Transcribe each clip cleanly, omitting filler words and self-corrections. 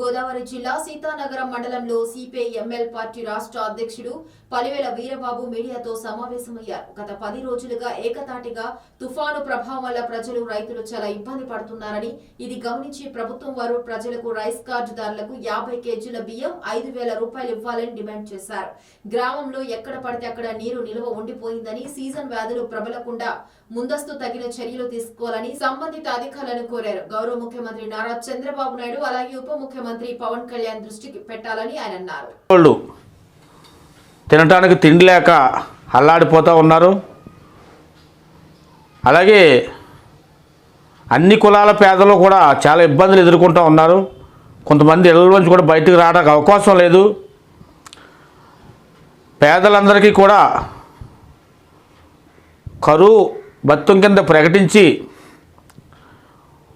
గోదావరి జిల్లా సీతానగరం మండలంలో CPI ML party రాష్ట్ర అధ్యక్షుడు పలివేల వీరబాబు మీడియాతో సమావేశమయ్యారు. గత 10 రోజులుగా ఏకతాటిగా తుఫాను ప్రభావం వల్ల ప్రజలు రైతులు చాలా ఇబ్బంది పడుతున్నారని, ఇది గమనించి ప్రభుత్వం వారు ప్రజలకు రైస్ కార్డుదారులకు 50 కేజీల బియ్యం 5,000 రూపాయలు ఇవ్వాలని డిమాండ్ చేశారు. గ్రామంలో ఎక్కడ పడితే అక్కడ నీరు నిల్వ ఉండిపోయిందని, సీజన్ వ్యాధులు ప్రబలకుండా ముందస్తు తగిన చర్యలు తీసుకోవాలని సంబంధిత అధికారులను కోరారు. గౌరవ ముఖ్యమంత్రి నారా చంద్రబాబు నాయుడు అలాగే ఉప ముఖ్యమంత్రి పవన్ కళ్యాణ్ దృష్టికి పెట్టాలని ఆయన అన్నారు. తినటానికి తిండి లేక అల్లాడిపోతూ ఉన్నారు. అలాగే అన్ని కులాల పేదలు కూడా చాలా ఇబ్బందులు ఎదుర్కొంటూ ఉన్నారు. కొంతమంది ఇళ్ళలోంచి కూడా బయటకు రావడానికి అవకాశం లేదు. పేదలందరికీ కూడా కరువు భత్యం కింద ప్రకటించి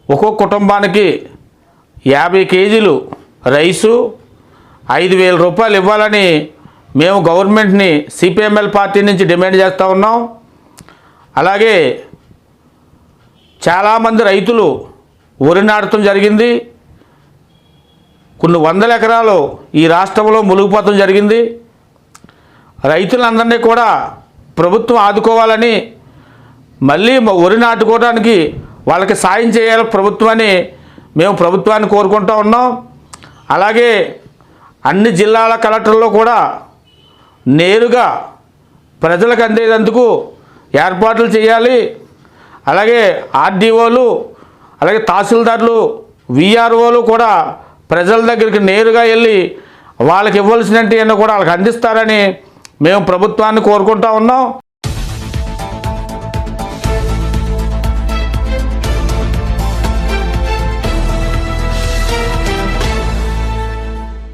ఒక్కొక్క కుటుంబానికి 50 కేజీలు రైసు 5,000 రూపాయలు ఇవ్వాలని మేము గవర్నమెంట్ని సిపిఎంఎల్ పార్టీ నుంచి డిమాండ్ చేస్తూ ఉన్నాం. అలాగే చాలామంది రైతులు వరి నాటడం జరిగింది. కొన్ని వందల ఎకరాలు ఈ రాష్ట్రంలో మునిగిపోవడం జరిగింది. రైతులందరినీ కూడా ప్రభుత్వం ఆదుకోవాలని, మళ్ళీ వరి నాటుకోవడానికి వాళ్ళకి సాయం చేయాలి ప్రభుత్వాన్ని మేము ప్రభుత్వాన్ని కోరుకుంటూ ఉన్నాం. అలాగే అన్ని జిల్లాల కలెక్టర్లు కూడా నేరుగా ప్రజలకు అందేందుకు ఏర్పాట్లు చేయాలి. అలాగే ఆర్డీఓలు, అలాగే తహసీల్దార్లు, విఆర్ఓలు కూడా ప్రజల దగ్గరికి నేరుగా వెళ్ళి వాళ్ళకి ఇవ్వాల్సినవి కూడా వాళ్ళకి అందిస్తారని మేము ప్రభుత్వాన్ని కోరుకుంటూ ఉన్నాం.